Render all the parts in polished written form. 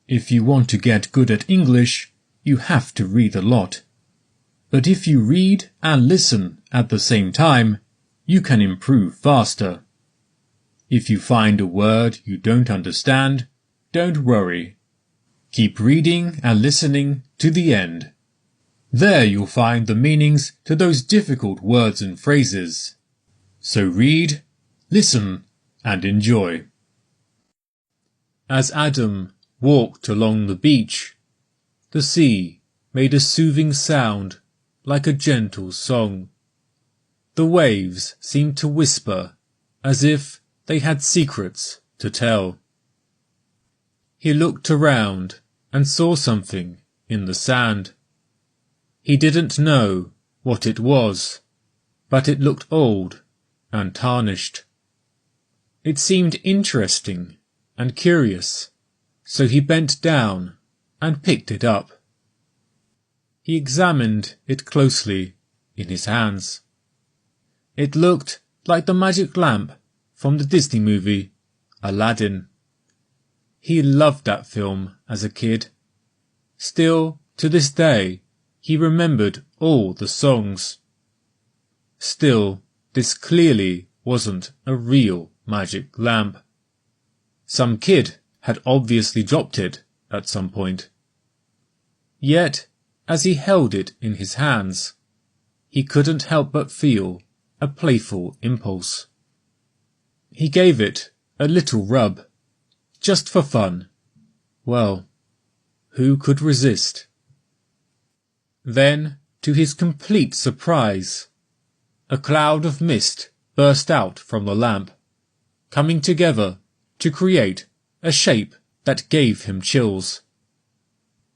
If you want to get good at English, you have to read a lot. But if you read and listen at the same time, you can improve faster. If you find a word you don't understand, don't worry. Keep reading and listening to the end. There you'll find the meanings to those difficult words and phrases. So read, listen, and enjoy. As Adam walked along the beach, the sea made a soothing sound like a gentle song. The waves seemed to whisper as if they had secrets to tell. He looked around and saw something in the sand. He didn't know what it was, but it looked old and tarnished. It seemed interesting and curious, so he bent down and picked it up. He examined it closely in his hands. It looked like the magic lamp from the Disney movie Aladdin. He loved that film as a kid. Still, to this day, he remembered all the songs. Still, this clearly wasn't a real magic lamp. Some kid had obviously dropped it at some point. Yet, as he held it in his hands, he couldn't help but feel a playful impulse. He gave it a little rub, just for fun. Well, who could resist? Then, to his complete surprise, a cloud of mist burst out from the lamp, coming together to create a shape that gave him chills.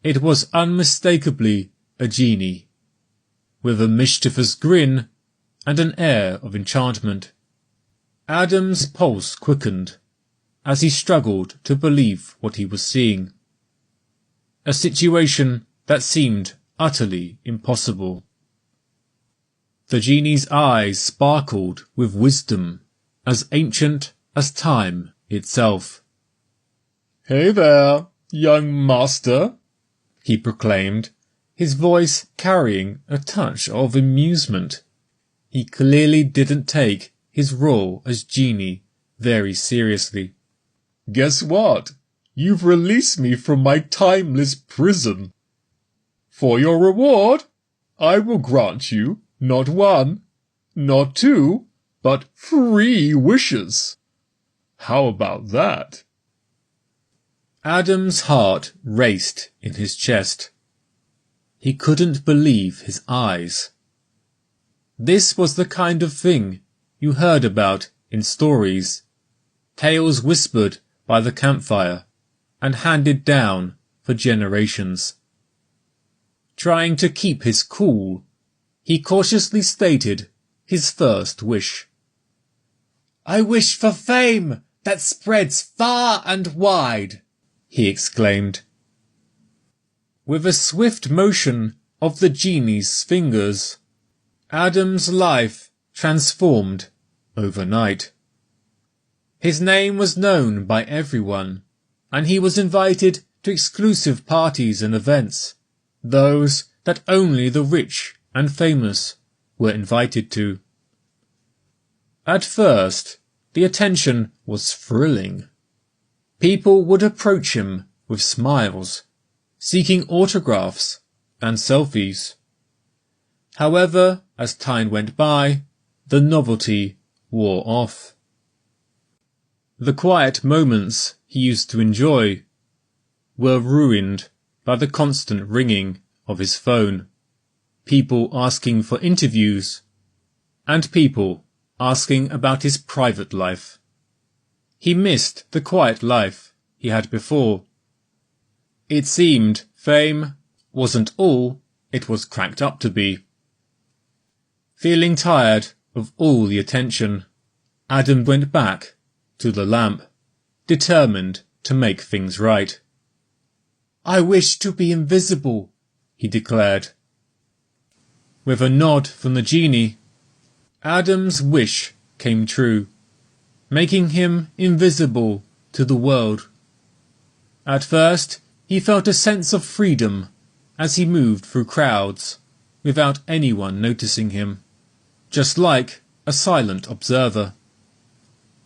It was unmistakably a genie, with a mischievous grin and an air of enchantment. Adam's pulse quickened as he struggled to believe what he was seeing. A situation that seemed utterly impossible. The genie's eyes sparkled with wisdom as ancient as time itself. "Hey there, young master," he proclaimed, his voice carrying a touch of amusement. He clearly didn't take his role as genie very seriously. "Guess what? You've released me from my timeless prison. For your reward, I will grant you not one, not two, but 3 wishes. How about that?" Adam's heart raced in his chest. He couldn't believe his eyes. This was the kind of thing you heard about in stories, tales whispered by the campfire and handed down for generations. Trying to keep his cool, he cautiously stated his first wish. "I wish for fame that spreads far and wide," he exclaimed. With a swift motion of the genie's fingers, Adam's life transformed overnight. His name was known by everyone, and he was invited to exclusive parties and events, those that only the rich and famous were invited to. At first, the attention was thrilling. People would approach him with smiles, seeking autographs and selfies. However, as time went by, the novelty wore off. The quiet moments he used to enjoy were ruined by the constant ringing of his phone, people asking for interviews, and people asking about his private life. He missed the quiet life he had before. It seemed fame wasn't all it was cracked up to be. Feeling tired of all the attention, Adam went back to the lamp, determined to make things right. "I wish to be invisible," he declared. With a nod from the genie, Adam's wish came true, making him invisible to the world. At first, He felt a sense of freedom as he moved through crowds without anyone noticing him, just like a silent observer.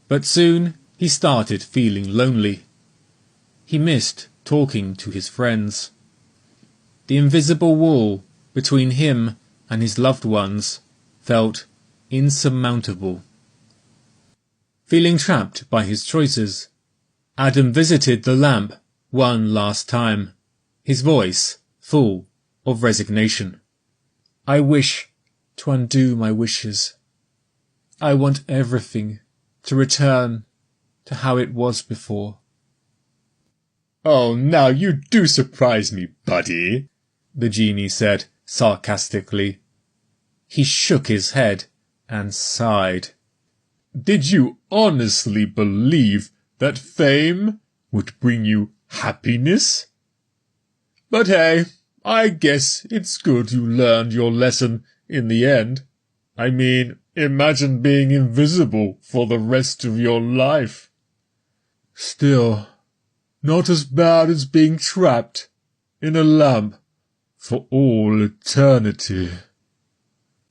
But soon he started feeling lonely. He missed talking to his friends. The invisible wall between him and his loved ones felt insurmountable. Feeling trapped by his choices, Adam visited the lamp one last time, his voice full of resignation. I wish to undo my wishes. I want everything to return to how it was before. Oh, now you do surprise me, buddy, the genie said sarcastically. He shook his head and sighed. Did you honestly believe that fame would bring you happiness? But hey, I guess it's good you learned your lesson in the end. I mean, imagine being invisible for the rest of your life. Still, not as bad as being trapped in a lamp for all eternity.